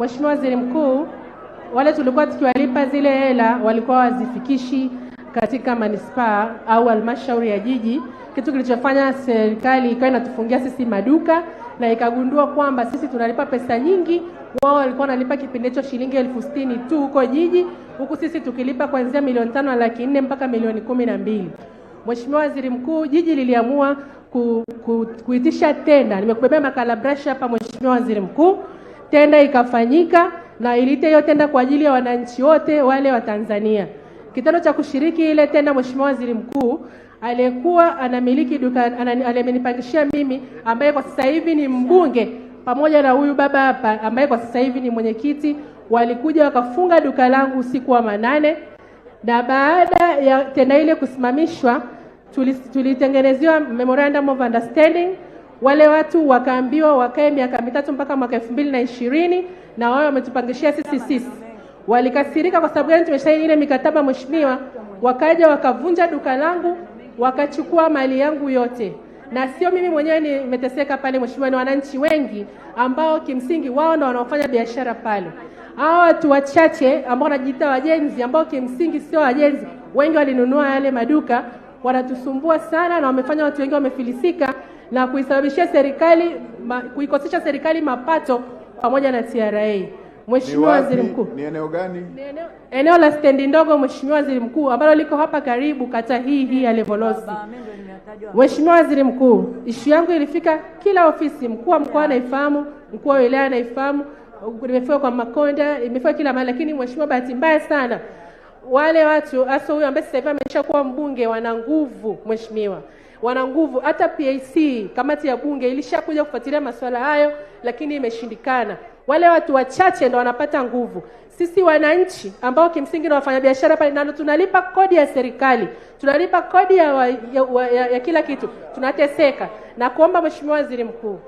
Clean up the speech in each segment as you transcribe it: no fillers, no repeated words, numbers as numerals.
Mheshimiwa Waziri Mkuu, wale tulikuwa tukiwalipa zile hela walikuwa wazifikishi katika manispaa au halmashauri ya jiji, kitu kilichofanya serikali ikawa inatufungia sisi maduka na ikagundua kwamba sisi tunalipa pesa nyingi. Wao walikuwa wanalipa kipindi hicho shilingi 60,000 tu huko jiji, huku sisi tukilipa kuanzia 5,400,000 mpaka 12,000,000. Mheshimiwa Waziri Mkuu, jiji liliamua kuitisha tenda. Nimekubebea makalabrasha hapa Mheshimiwa Waziri Mkuu. Tenda ikafanyika na iliite hiyo tenda kwa ajili ya wananchi wote wale wa Tanzania. Kitendo cha kushiriki ile tenda, Mheshimiwa Waziri Mkuu, aliyekuwa anamiliki duka alimenipangishia mimi, ambaye kwa sasa hivi ni mbunge, pamoja na huyu baba hapa ambaye kwa sasa hivi ni mwenyekiti, walikuja wakafunga duka langu usiku wa manane. Na baada ya tenda ile kusimamishwa, tulitengenezewa memorandum of understanding. Wale watu wakaambiwa wakae miaka 3 mpaka mwaka 2020, na wao wametupangishia sisi. Walikasirika kwa sababu gani tumeshaini ile mikataba Mheshimiwa, wakaja wakavunja duka langu, wakachukua mali yangu yote. Na sio mimi mwenyewe nimeteseka pale Mheshimiwa, ni wananchi wengi ambao kimsingi wao ndio wanaofanya biashara pale. Hao watu wachache ambao wanajiita wajenzi, ambao kimsingi sio wajenzi, wengi walinunua yale maduka, wanatusumbua sana na wamefanya watu wengi wamefilisika na kuisababishia serikali kuikosesha serikali mapato pamoja na TRA. Mheshimiwa Waziri Mkuu, ni eneo gani? Eneo la stendi ndogo Mheshimiwa Waziri Mkuu, ambalo liko hapa karibu kata hii ya Levolosi. Mheshimiwa Waziri Mkuu, ishu yangu ilifika kila ofisi, mkuu wa mkoa anaifahamu, mkuu wa wilaya anaifahamu, nimefika kwa Makonda, imefika kila mahali. Lakini Mheshimiwa, bahati mbaya sana wale watu hasa huyu ambaye sasa hivi ameshakuwa mbunge wana nguvu Mheshimiwa. Wana nguvu. Hata PAC kamati ya bunge ilishakuja kufuatilia masuala hayo lakini imeshindikana. Wale watu wachache ndio wanapata nguvu. Sisi wananchi ambao kimsingi na wafanyabiashara pale ndio tunalipa kodi ya serikali, tunalipa kodi ya kila kitu, tunateseka. Na kuomba Mheshimiwa Waziri Mkuu,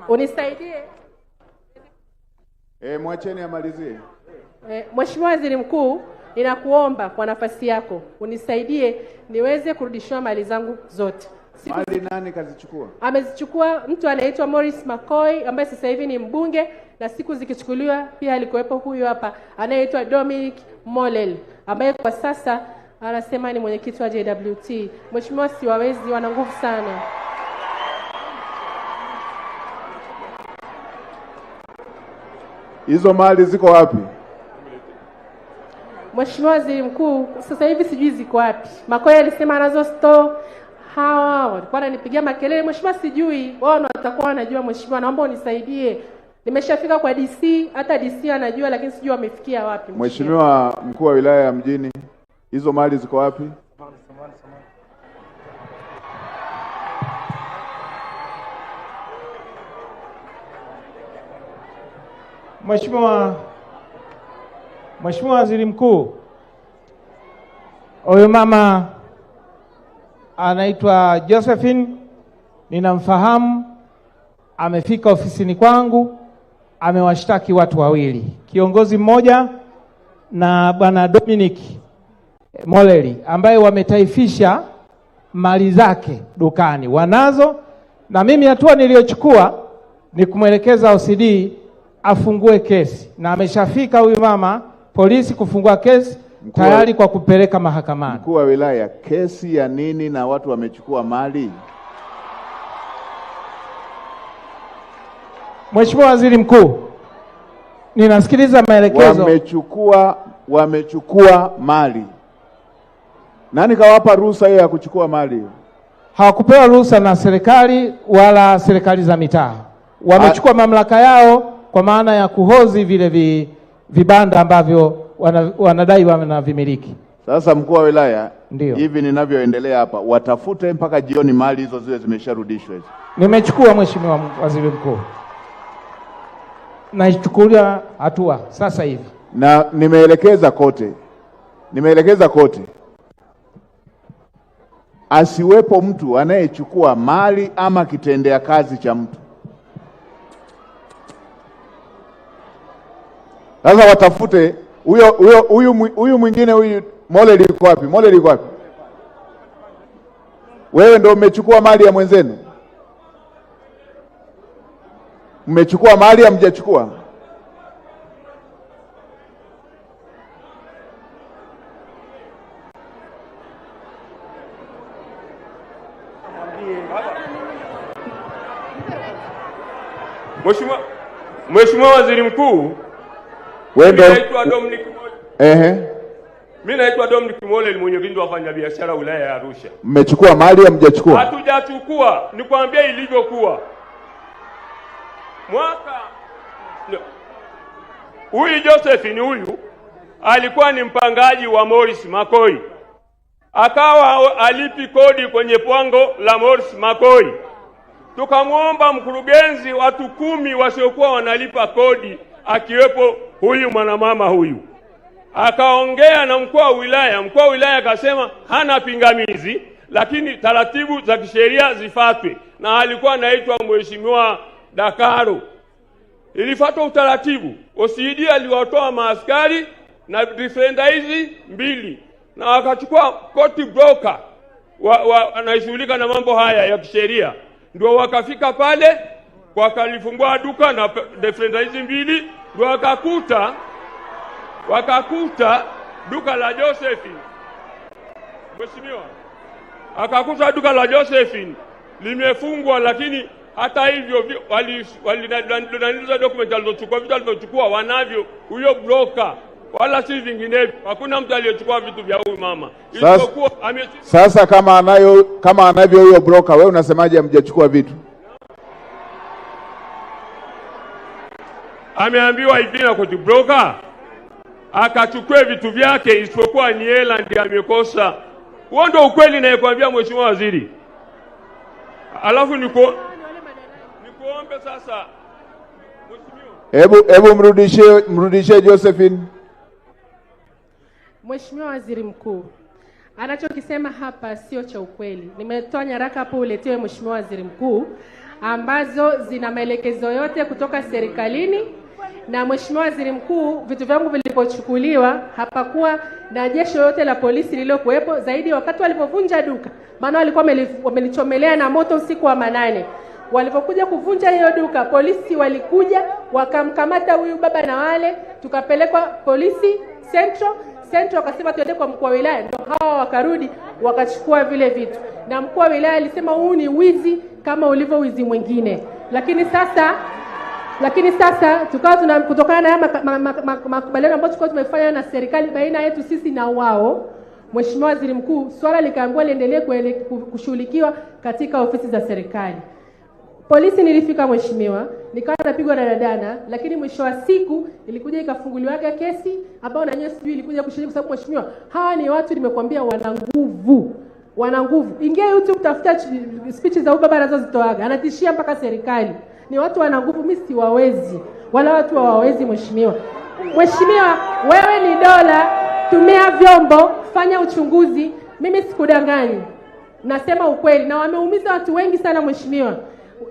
unisaidie. Mwacheni amalizie. Mheshimiwa Waziri Mkuu, ninakuomba kwa nafasi yako unisaidie niweze kurudishiwa mali zangu zote. Mali nani kazichukua? Amezichukua mtu anaitwa Morris McCoy ambaye sasa hivi ni mbunge, na siku zikichukuliwa pia alikuwepo huyu hapa anaitwa Dominic Molel ambaye kwa sasa anasema ni mwenyekiti wa JWT. Mheshimiwa, siwawezi, wana nguvu sana. Hizo mali ziko wapi? Mheshimiwa Waziri Mkuu, sasa hivi sijui ziko wapi. Makoya alisema anazo store. Hawa walikuwa wananipigia makelele Mheshimiwa, sijui. Wao watakuwa wanajua Mheshimiwa, naomba unisaidie. Nimeshafika kwa DC, hata DC anajua lakini sijui wamefikia wapi. Mheshimiwa mkuu wa wilaya ya Mjini, hizo mali ziko wapi? Mheshimiwa Waziri Mkuu, huyu mama anaitwa Josephine, ninamfahamu, amefika ofisini kwangu, amewashtaki watu wawili, kiongozi mmoja na bwana Dominic Moleri, ambaye wametaifisha mali zake dukani, wanazo. Na mimi hatua niliyochukua ni kumwelekeza OCD afungue kesi, na ameshafika huyu mama polisi kufungua kesi tayari kwa kupeleka mahakamani. Mkuu wa wilaya, kesi ya nini na watu wamechukua mali? Mheshimiwa Waziri Mkuu, ninasikiliza maelekezo. Wamechukua mali. Nani kawapa ruhusa hiyo ya kuchukua mali? Hawakupewa ruhusa na serikali wala serikali za mitaa. Wamechukua mamlaka yao kwa maana ya kuhozi vile vibanda ambavyo wanadai wanavimiliki. Sasa mkuu wa wilaya, ndio hivi ninavyoendelea hapa, watafute mpaka jioni mali hizo ziwe zimesharudishwa hizo. Nimechukua Mheshimiwa Waziri Mkuu, naichukulia hatua sasa hivi, na nimeelekeza kote asiwepo mtu anayechukua mali ama kitendea kazi cha mtu. Sasa watafute huyu mwingine, huyu Moleli yuko wapi? Moleli yuko wapi? Wewe ndio umechukua mali ya mwenzenu? Mmechukua mali, hamjachukua? Mheshimiwa Waziri Mkuu, wewe naitwa Dominic Mimi naitwa Dominic Mole, mwenyekiti wa wafanyabiashara wilaya ya Arusha. Mmechukua mali au mjachukua? Hatujachukua, nikwambia ilivyokuwa. Huyu Josephine huyu alikuwa ni mpangaji wa Morris Makoi. Akawa alipi kodi kwenye pango la Morris Makoi. Tukamwomba mkurugenzi watu 10 wasiokuwa wanalipa kodi, akiwepo huyu mwanamama huyu. Akaongea na mkuu wa wilaya. Mkuu wa wilaya akasema hana pingamizi, lakini taratibu za kisheria zifuatwe, na alikuwa anaitwa Mheshimiwa Dakaro. Ilifuatwa utaratibu. OCD aliwatoa maaskari na defender hizi 2 na wakachukua koti broker anayeshughulika na mambo haya ya kisheria, ndio wakafika pale wakalifungua duka na defender hizi 2, ndio wakakuta duka la Josephine. Mheshimiwa, akakuta duka la Josephine limefungwa, lakini hata hivyo walinaniza document alizochukua, vitu alivyochukua wanavyo huyo broker, wala si vinginevyo. Hakuna mtu aliyechukua vitu vya huyu mama. Sasa kama anavyo huyo broker, wewe unasemaje hamjachukua vitu? Ameambiwa hivi na koti broker akachukue vitu vyake, isipokuwa ni hela ndiye amekosa. Huo ndio ukweli na kuambia Mheshimiwa Waziri. Alafu nikuombe sasa Mheshimiwa, hebu mrudishie Josephine. Mheshimiwa Waziri Mkuu, anachokisema hapa sio cha ukweli. Nimetoa nyaraka hapo uletewe Mheshimiwa Waziri Mkuu, ambazo zina maelekezo yote kutoka serikalini. Na Mheshimiwa Waziri Mkuu, vitu vyangu vilipochukuliwa hapakuwa na jeshi yote la polisi lililokuwepo, zaidi wakati walipovunja duka. Maana walikuwa wamelichomelea na moto usiku wa manane. Walipokuja kuvunja hiyo duka, polisi walikuja wakamkamata huyu baba na wale, tukapelekwa polisi Central wakasema tuende kwa mkuu wa wilaya, ndio hawa wakarudi wakachukua vile vitu. Na mkuu wa wilaya alisema huu ni wizi kama ulivyo wizi mwingine. Lakini sasa tukawa kutokana na makubaliano ambayo tulikuwa tumefanya na serikali baina yetu sisi na wao, Mheshimiwa Waziri Mkuu, swala likaambiwa liendelee kushughulikiwa katika ofisi za serikali. Polisi nilifika Mheshimiwa, nikawa napigwa na dadana, lakini mwisho wa siku ilikuja ikafunguliwa kesi ambayo na nyinyi sijui ilikuja kushiriki, kwa sababu Mheshimiwa, hawa ni watu nimekwambia wana nguvu. Ingia YouTube tafuta speech za baba anazozitoaga, anatishia mpaka serikali. Ni watu wana nguvu, mimi siwawezi. Wala watu hawawezi Mheshimiwa. Mheshimiwa, wewe ni dola, tumia vyombo, fanya uchunguzi. Mimi sikudanganyi. Nasema ukweli, na wameumiza watu wengi sana Mheshimiwa.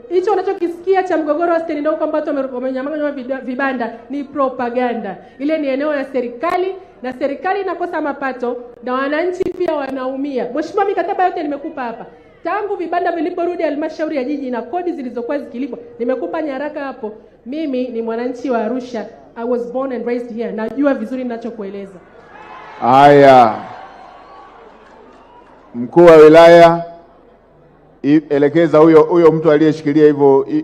Hicho unachokisikia cha mgogoro wa stendi ndogo kwamba watu wamenyamanywa vibanda ni propaganda. Ile ni eneo la serikali, na serikali inakosa mapato na wananchi pia wanaumia. Mheshimiwa, mikataba yote nimekupa hapa. Tangu vibanda viliporudi halmashauri ya jiji na kodi zilizokuwa zikilipwa, nimekupa nyaraka hapo. Mimi ni mwananchi wa Arusha. I was born and raised here. Najua vizuri ninachokueleza. Haya. Mkuu wa wilaya, elekeza huyo mtu aliyeshikilia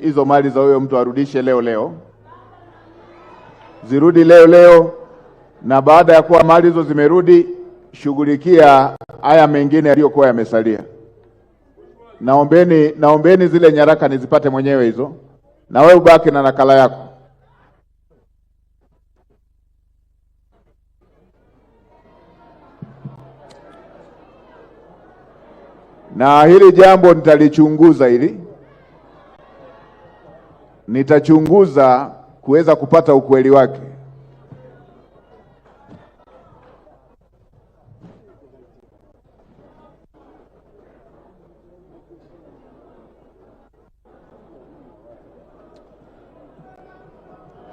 hizo mali za huyo mtu arudishe leo. Zirudi leo, na baada ya kuwa mali hizo zimerudi, shughulikia haya mengine yaliyokuwa yamesalia. Naombeni zile nyaraka nizipate mwenyewe hizo, na wewe ubaki na nakala yako. Na hili jambo nitalichunguza, nitachunguza kuweza kupata ukweli wake.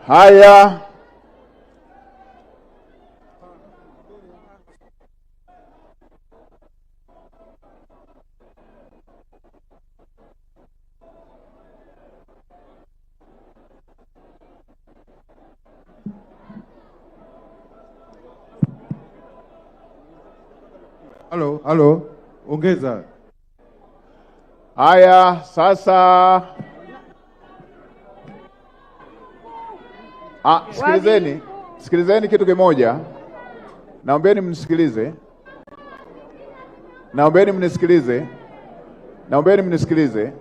Haya, halo, ongeza. Haya, sasa Sikilizeni kitu kimoja. Naombeni mnisikilize. Naombeni mnisikilize.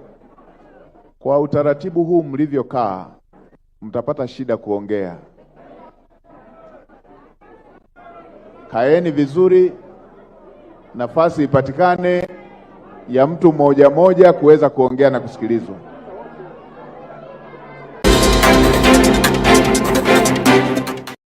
Kwa utaratibu huu mlivyokaa, mtapata shida kuongea. Kaeni vizuri, nafasi ipatikane ya mtu mmoja mmoja kuweza kuongea na kusikilizwa.